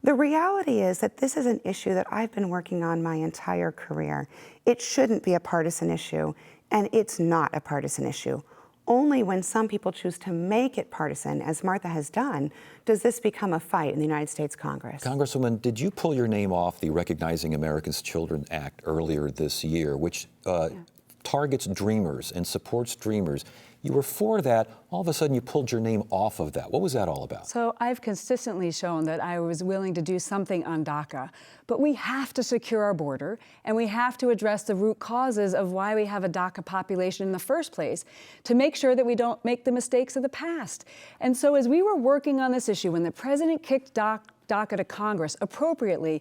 The reality is that this is an issue that I've been working on my entire career. It shouldn't be a partisan issue, and it's not a partisan issue. Only when some people choose to make it partisan, as Martha has done, does this become a fight in the United States Congress. Congresswoman, did you pull your name off the Recognizing America's Children Act earlier this year, which targets dreamers and supports dreamers? You were for that. All of a sudden, you pulled your name off of that. What was that all about? So I've consistently shown that I was willing to do something on DACA, but we have to secure our border, and we have to address the root causes of why we have a DACA population in the first place to make sure that we don't make the mistakes of the past. And so as we were working on this issue, when the president kicked DACA to Congress appropriately,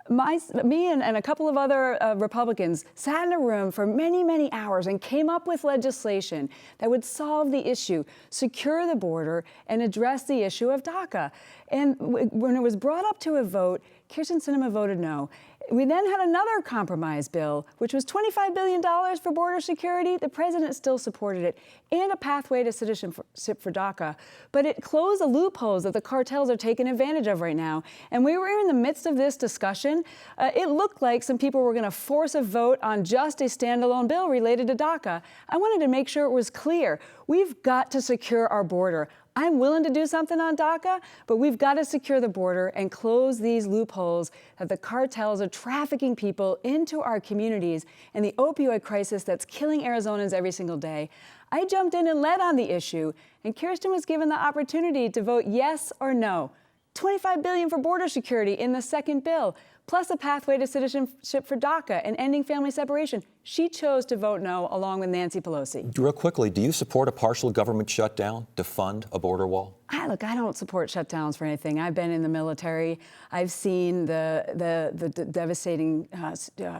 me and a couple of other Republicans sat in a room for many, many hours and came up with legislation that would solve the issue, secure the border, and address the issue of DACA. And when it was brought up to a vote, Kyrsten Sinema voted no. We then had another compromise bill, which was $25 billion for border security. The president still supported it, and a pathway to citizenship for DACA. But it closed the loopholes that the cartels are taking advantage of right now. And we were in the midst of this discussion. It looked like some people were going to force a vote on just a standalone bill related to DACA. I wanted to make sure it was clear. We've got to secure our border. I'm willing to do something on DACA, but we've got to secure the border and close these loopholes that the cartels are trafficking people into our communities and the opioid crisis that's killing Arizonans every single day. I jumped in and led on the issue, and Kyrsten was given the opportunity to vote yes or no. $25 billion for border security in the second bill, plus a pathway to citizenship for DACA and ending family separation. She chose to vote no, along with Nancy Pelosi. Real quickly, do you support a partial government shutdown to fund a border wall? Look, I don't support shutdowns for anything. I've been in the military. I've seen the devastating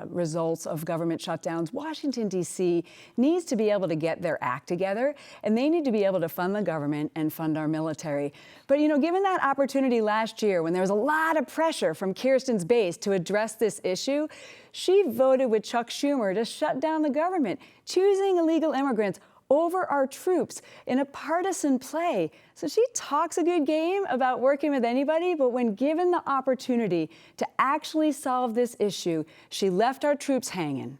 results of government shutdowns. Washington, D.C. needs to be able to get their act together, and they need to be able to fund the government and fund our military. But, you know, given that opportunity last year when there was a lot of pressure from Kyrsten's base to address this issue, she voted with Chuck Schumer to shut down the government, choosing illegal immigrants over our troops in a partisan play. So she talks a good game about working with anybody, but when given the opportunity to actually solve this issue, she left our troops hanging.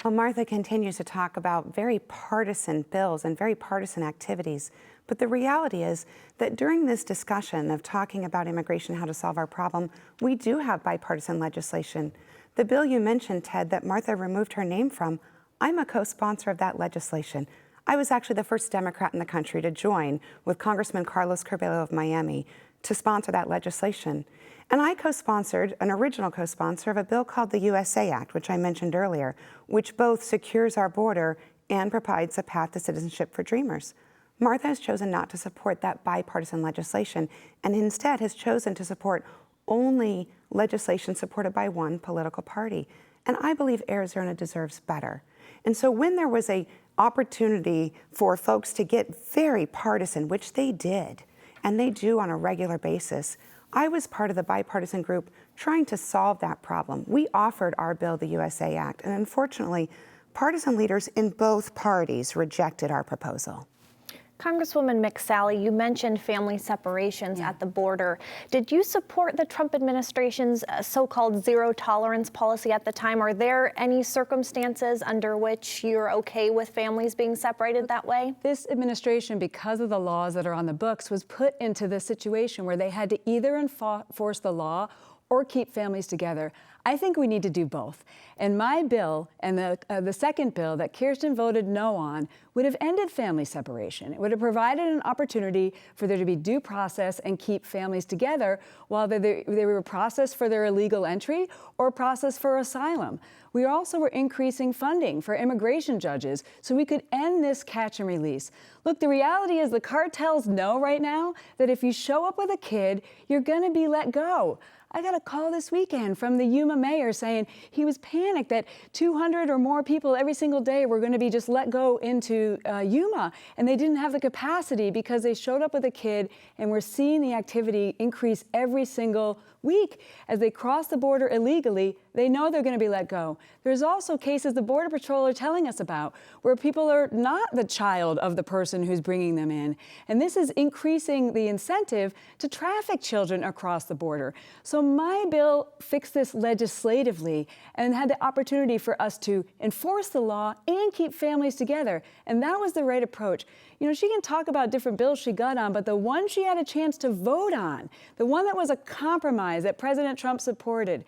Well, Martha continues to talk about very partisan bills and very partisan activities. But the reality is that during this discussion of talking about immigration, how to solve our problem, we do have bipartisan legislation. The bill you mentioned, Ted, that Martha removed her name from, I'm a co-sponsor of that legislation. I was actually the first Democrat in the country to join with Congressman Carlos Curbelo of Miami to sponsor that legislation. And I co-sponsored, an original co-sponsor of a bill called the USA Act, which I mentioned earlier, which both secures our border and provides a path to citizenship for dreamers. Martha has chosen not to support that bipartisan legislation and instead has chosen to support only legislation supported by one political party. And I believe Arizona deserves better. And so when there was an opportunity for folks to get very partisan, which they did, and they do on a regular basis, I was part of the bipartisan group trying to solve that problem. We offered our bill, the USA Act, and unfortunately, partisan leaders in both parties rejected our proposal. Congresswoman Mcsalley, you mentioned family separations at the border. Did you support the Trump administration's so-called zero tolerance policy at the time? Are there any circumstances under which you're okay with families being separated that way? This administration, because of the laws that are on the books, was put into this situation where they had to either enforce the law or keep families together. I think we need to do both. And my bill and the second bill that Kyrsten voted no on would have ended family separation. It would have provided an opportunity for there to be due process and keep families together while they were processed for their illegal entry or processed for asylum. We also were increasing funding for immigration judges so we could end this catch and release. Look, the reality is the cartels know right now that if you show up with a kid, you're going to be let go. I got a call this weekend from the Yuma mayor saying he was panicked that 200 or more people every single day were going to be just let go into Yuma, and they didn't have the capacity because they showed up with a kid, and we're seeing the activity increase every single week. As they cross the border illegally, they know they're going to be let go. There's also cases the Border Patrol are telling us about where people are not the child of the person who's bringing them in. And this is increasing the incentive to traffic children across the border. So my bill fixed this legislatively and had the opportunity for us to enforce the law and keep families together. And that was the right approach. You know, she can talk about different bills she got on, but the one she had a chance to vote on, the one that was a compromise that President Trump supported,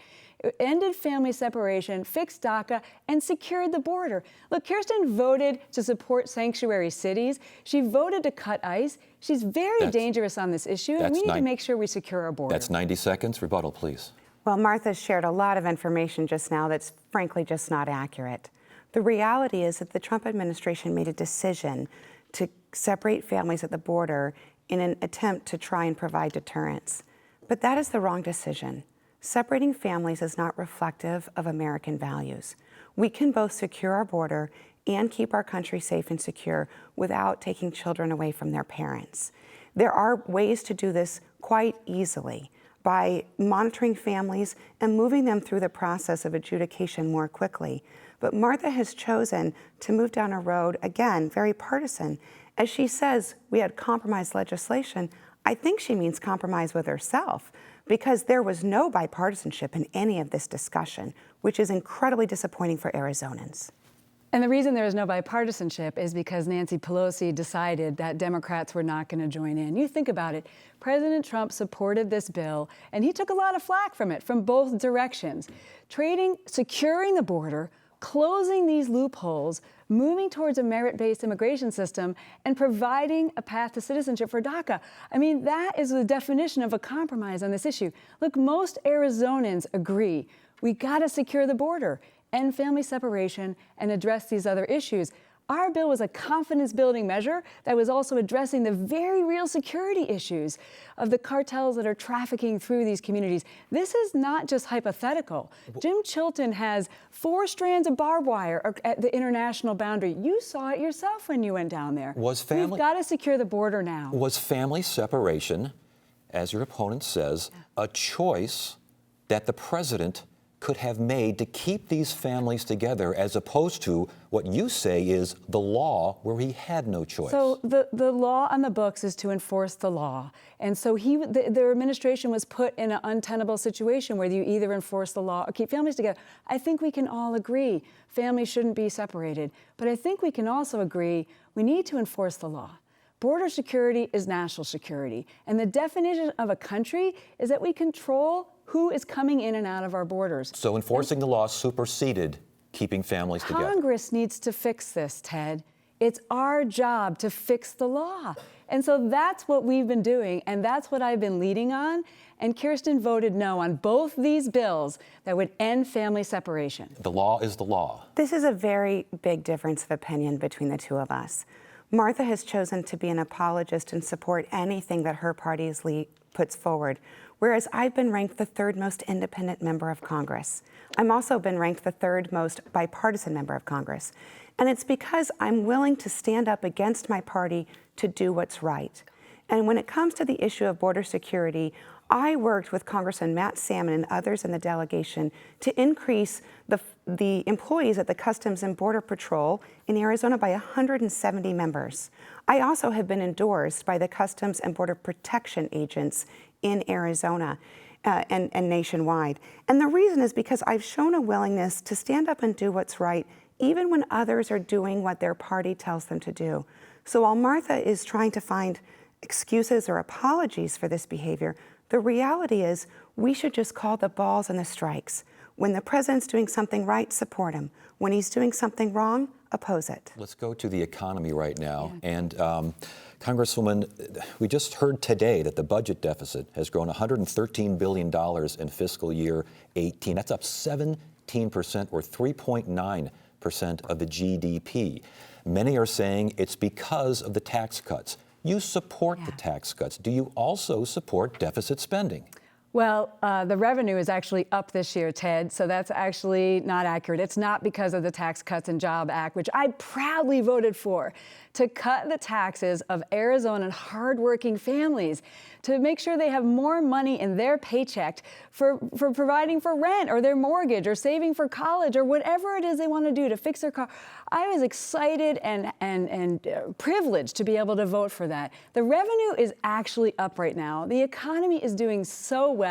ended family separation, fixed DACA, and secured the border. Look, Kyrsten voted to support sanctuary cities. She voted to cut ICE. She's very dangerous on this issue, and we need to make sure we secure our border. That's 90 seconds. Rebuttal, please. Well, Martha shared a lot of information just now that's frankly just not accurate. The reality is that the Trump administration made a decision to separate families at the border in an attempt to try and provide deterrence. But that is the wrong decision. Separating families is not reflective of American values. We can both secure our border and keep our country safe and secure without taking children away from their parents. There are ways to do this quite easily by monitoring families and moving them through the process of adjudication more quickly. But Martha has chosen to move down a road, again, very partisan. As she says, we had compromise legislation. I think she means compromise with herself, because there was no bipartisanship in any of this discussion, which is incredibly disappointing for Arizonans. And the reason there is no bipartisanship is because Nancy Pelosi decided that Democrats were not going to join in. You think about it. President Trump supported this bill, and he took a lot of flack from it from both directions. Securing the border, closing these loopholes, moving towards a merit-based immigration system, and providing a path to citizenship for DACA. I mean, that is the definition of a compromise on this issue. Look, most Arizonans agree we got to secure the border, end family separation, and address these other issues. Our bill was a confidence-building measure that was also addressing the very real security issues of the cartels that are trafficking through these communities. This is not just hypothetical. Jim Chilton has 4 strands of barbed wire at the international boundary. You saw it yourself when you went down there. We've got to secure the border now. Was family separation, as your opponent says, a choice that the president could have made to keep these families together, as opposed to what you say is the law where he had no choice? So the law on the books is to enforce the law. And so the administration was put in an untenable situation where you either enforce the law or keep families together. I think we can all agree families shouldn't be separated. But I think we can also agree we need to enforce the law. Border security is national security. And the definition of a country is that we control who is coming in and out of our borders. So enforcing the law superseded keeping families together. Congress needs to fix this, Ted. It's our job to fix the law. And so that's what we've been doing, and that's what I've been leading on. And Kyrsten voted no on both these bills that would end family separation. The law is the law. This is a very big difference of opinion between the two of us. Martha has chosen to be an apologist and support anything that her party's lead puts forward, whereas I've been ranked the 3rd most independent member of Congress. I'm also been ranked the 3rd most bipartisan member of Congress. And it's because I'm willing to stand up against my party to do what's right. And when it comes to the issue of border security, I worked with Congressman Matt Salmon and others in the delegation to increase the employees at the Customs and Border Patrol in Arizona by 170 members. I also have been endorsed by the Customs and Border Protection agents in Arizona and nationwide. And the reason is because I've shown a willingness to stand up and do what's right, even when others are doing what their party tells them to do. So while Martha is trying to find excuses or apologies for this behavior, the reality is We should just call the balls and the strikes. When the president's doing something right, support him. When he's doing something wrong, oppose it. Let's go to the economy right now. Yeah. And Congresswoman, we just heard today that the budget deficit has grown $113 billion in fiscal year 18. That's up 17% or 3.9% of the GDP. Many are saying it's because of the tax cuts. You support the tax cuts. Do you also support deficit spending? Well, the revenue is actually up this year, Ted, so that's actually not accurate. It's not because of the Tax Cuts and Job Act, which I proudly voted for, to cut the taxes of Arizona hardworking families, to make sure they have more money in their paycheck for providing for rent or their mortgage or saving for college or whatever it is they want to do to fix their car. I was excited and privileged to be able to vote for that. The revenue is actually up right now. The economy is doing so well.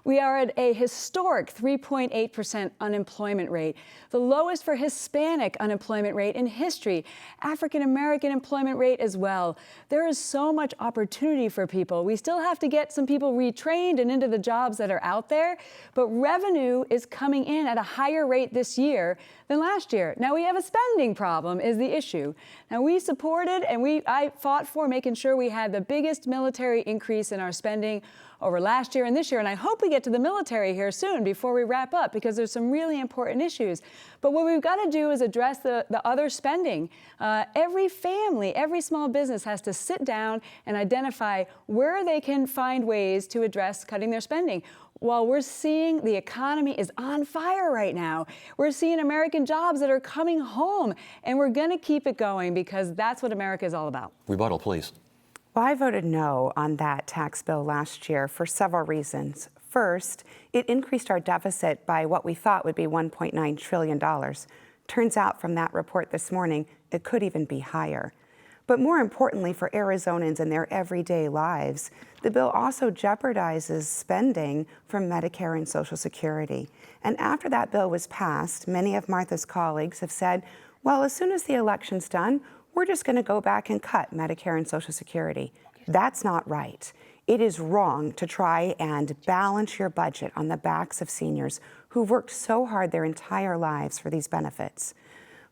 We are at a historic 3.8% unemployment rate, the lowest for Hispanic unemployment rate in history, African American employment rate as well. There is so much opportunity for people. We still have to get some people retrained and into the jobs that are out there, but revenue is coming in at a higher rate this year than last year. Now we have a spending problem is the issue. Now we supported and I fought for making sure we had the biggest military increase in our spending over last year and this year, and I hope we get to the military here soon before we wrap up because there's some really important issues. But what we've got to do is address the other spending. Every family, every small business has to sit down and identify where they can find ways to address cutting their spending. While we're seeing the economy is on fire right now, we're seeing American jobs that are coming home, and we're going to keep it going because that's what America is all about. Rebuttal, please. Well, I voted no on that tax bill last year for several reasons. First, it increased our deficit by what we thought would be $1.9 trillion. Turns out from that report this morning, it could even be higher. But more importantly for Arizonans and their everyday lives, the bill also jeopardizes spending from Medicare and Social Security. And after that bill was passed, many of Martha's colleagues have said, well, as soon as the election's done, we're just going to go back and cut Medicare and Social Security. That's not right. It is wrong to try and balance your budget on the backs of seniors who've worked so hard their entire lives for these benefits.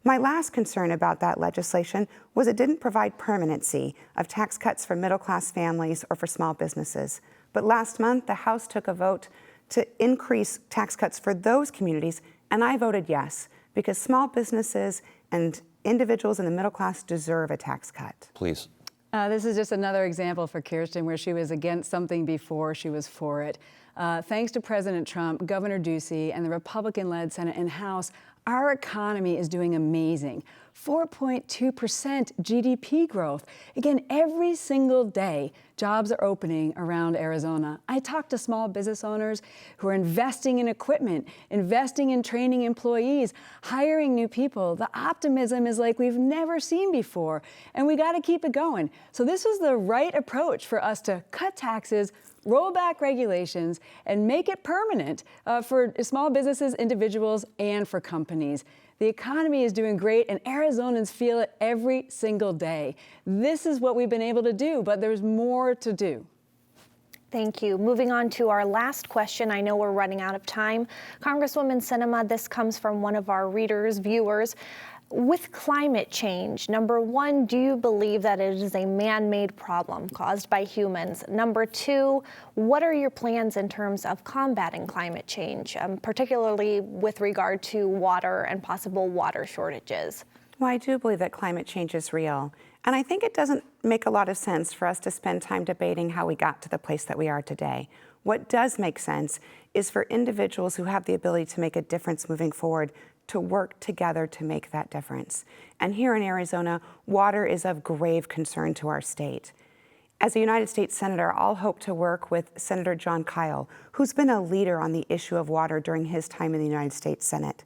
My last concern about that legislation was it didn't provide permanency of tax cuts for middle-class families or for small businesses. But last month, the House took a vote to increase tax cuts for those communities, and I voted yes, because small businesses and individuals in the middle class deserve a tax cut. Please. This is just another example for Kyrsten where she was against something before she was for it. Thanks to President Trump, Governor Ducey, and the Republican-led Senate and House, our economy is doing amazing. 4.2% GDP growth. Again, every single day, jobs are opening around Arizona. I talk to small business owners who are investing in equipment, investing in training employees, hiring new people. The optimism is like we've never seen before, and we got to keep it going. So this was the right approach for us to cut taxes, roll back regulations, and make it permanent for small businesses, individuals, and for companies. The economy is doing great, and Arizonans feel it every single day. This is what we've been able to do, but there's more to do. Thank you. Moving on to our last question. I know we're running out of time. Congresswoman Sinema, this comes from one of our readers, viewers. With climate change, number one, do you believe that it is a man-made problem caused by humans? Number two, what are your plans in terms of combating climate change, particularly with regard to water and possible water shortages? Well, I do believe that climate change is real. And I think it doesn't make a lot of sense for us to spend time debating how we got to the place that we are today. What does make sense is for individuals who have the ability to make a difference moving forward to work together to make that difference. And here in Arizona, water is of grave concern to our state. As a United States Senator, I'll hope to work with Senator Jon Kyl, who's been a leader on the issue of water during his time in the United States Senate.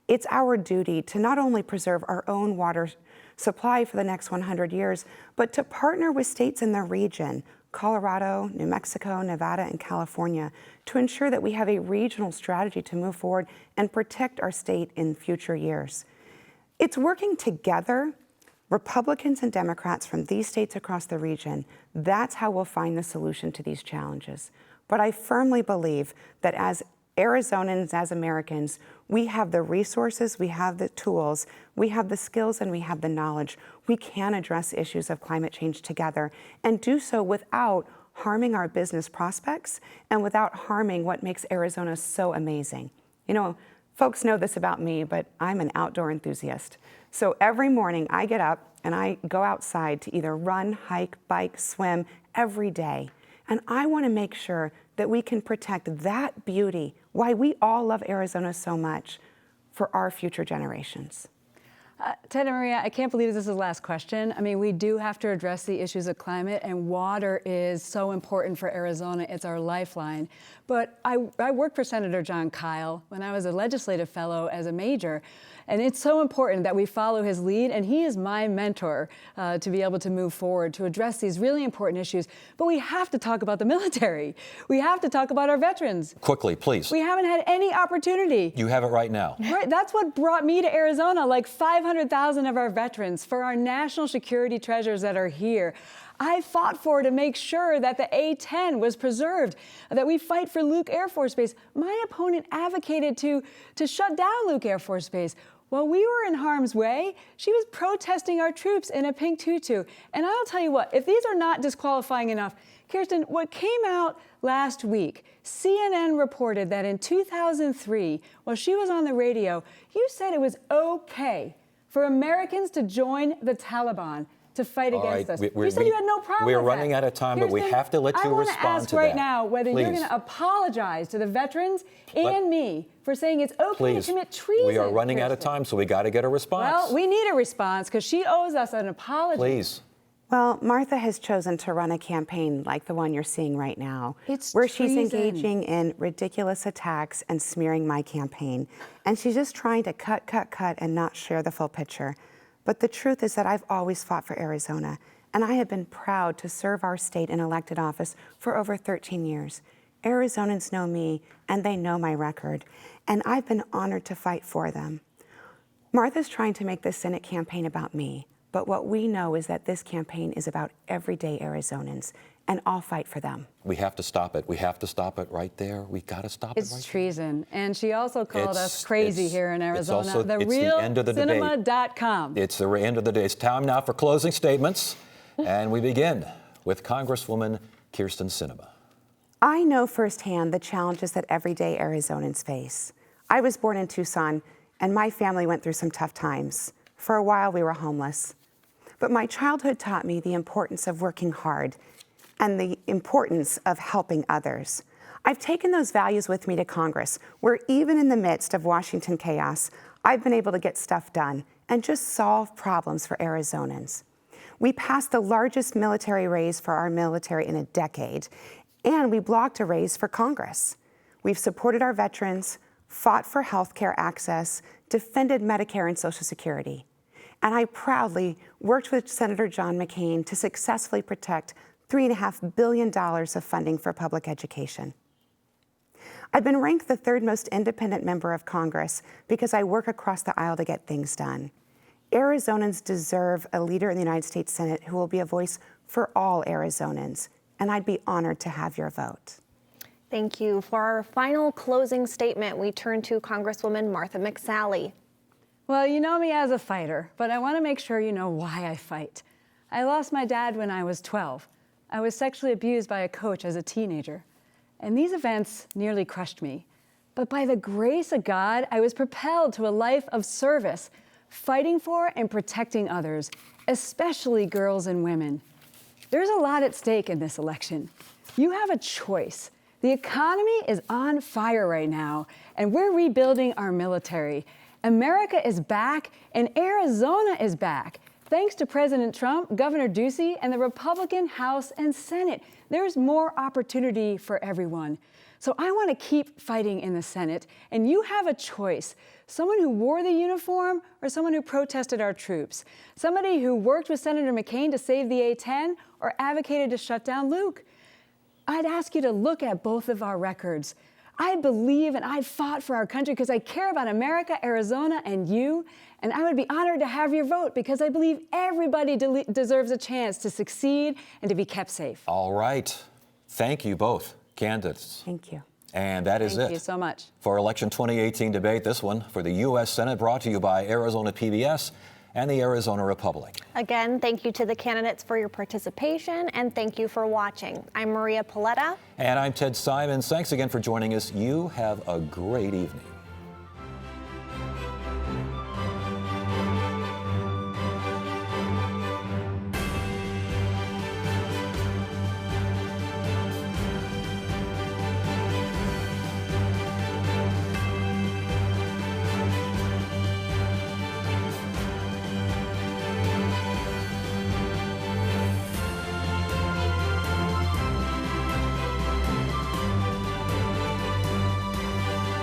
It's our duty to not only preserve our own water supply for the next 100 years, but to partner with states in the region, Colorado, New Mexico, Nevada, and California, to ensure that we have a regional strategy to move forward and protect our state in future years. It's working together, Republicans and Democrats from these states across the region. That's how we'll find the solution to these challenges. But I firmly believe that as Arizonans, as Americans, we have the resources, we have the tools, we have the skills, and we have the knowledge. We can address issues of climate change together and do so without harming our business prospects and without harming what makes Arizona so amazing. You know, folks know this about me, but I'm an outdoor enthusiast. So every morning I get up and I go outside to either run, hike, bike, swim every day. And I want to make sure that we can protect that beauty, why we all love Arizona so much, for our future generations. Tena Maria, I can't believe this is the last question. I mean, we do have to address the issues of climate, and water is so important for Arizona. It's our lifeline. But I worked for Senator John Kyle when I was a legislative fellow as a major, and it's so important that we follow his lead, and he is my mentor to be able to move forward, to address these really important issues. But we have to talk about the military. We have to talk about our veterans. Quickly, please. We haven't had any opportunity. You have it right now. Right, that's what brought me to Arizona, like 500,000 of our veterans, for our national security treasures that are here. I fought for to make sure that the A-10 was preserved, that we fight for Luke Air Force Base. My opponent advocated to shut down Luke Air Force Base. While we were in harm's way, she was protesting our troops in a pink tutu. And I'll tell you what, if these are not disqualifying enough, Kyrsten, what came out last week, CNN reported that in 2003, while she was on the radio, you said it was okay for Americans to join the Taliban to fight against us. You said you had no problem with that. We're running out of time, but we have to let you respond to that. I want to ask right now whether you're going to apologize to the veterans and me for saying it's okay to commit treason. We are running out of time, so we got to get a response. Well, we need a response because she owes us an apology. Please. Well, Martha has chosen to run a campaign like the one you're seeing right now, where she's engaging in ridiculous attacks and smearing my campaign. And she's just trying to cut, and not share the full picture. But the truth is that I've always fought for Arizona, and I have been proud to serve our state in elected office for over 13 years. Arizonans know me, and they know my record, and I've been honored to fight for them. Martha's trying to make this Senate campaign about me, but what we know is that this campaign is about everyday Arizonans, and I'll fight for them. We have to stop it. We have to stop it right there. We got to stop it right there. It's treason. And she also called us crazy here in Arizona. It's the end of the debate. Realcinema.com. It's the end of the day. It's time now for closing statements. And we begin with Congresswoman Kyrsten Sinema. I know firsthand the challenges that everyday Arizonans face. I was born in Tucson, and my family went through some tough times. For a while, we were homeless. But my childhood taught me the importance of working hard and the importance of helping others. I've taken those values with me to Congress, where even in the midst of Washington chaos, I've been able to get stuff done and just solve problems for Arizonans. We passed the largest military raise for our military in a decade, and we blocked a raise for Congress. We've supported our veterans, fought for health care access, defended Medicare and Social Security. And I proudly worked with Senator John McCain to successfully protect $3.5 billion of funding for public education. I've been ranked the third most independent member of Congress because I work across the aisle to get things done. Arizonans deserve a leader in the United States Senate who will be a voice for all Arizonans, and I'd be honored to have your vote. Thank you. For our final closing statement, we turn to Congresswoman Martha McSally. Well, you know me as a fighter, but I want to make sure you know why I fight. I lost my dad when I was 12. I was sexually abused by a coach as a teenager, and these events nearly crushed me. But by the grace of God, I was propelled to a life of service, fighting for and protecting others, especially girls and women. There's a lot at stake in this election. You have a choice. The economy is on fire right now, and we're rebuilding our military. America is back, and Arizona is back. Thanks to President Trump, Governor Ducey, and the Republican House and Senate, there's more opportunity for everyone. So I want to keep fighting in the Senate, and you have a choice. Someone who wore the uniform or someone who protested our troops. Somebody who worked with Senator McCain to save the A-10 or advocated to shut down Luke. I'd ask you to look at both of our records. I believe and I fought for our country because I care about America, Arizona, and you. And I would be honored to have your vote because I believe everybody deserves a chance to succeed and to be kept safe. All right. Thank you both. candidates. Thank you. And that is it. Thank you so much. For Election 2018 debate, this one for the U.S. Senate, brought to you by Arizona PBS and the Arizona Republic. Again, thank you to the candidates for your participation, and thank you for watching. I'm Maria Paletta. And I'm Ted Simons. Thanks again for joining us. You have a great evening.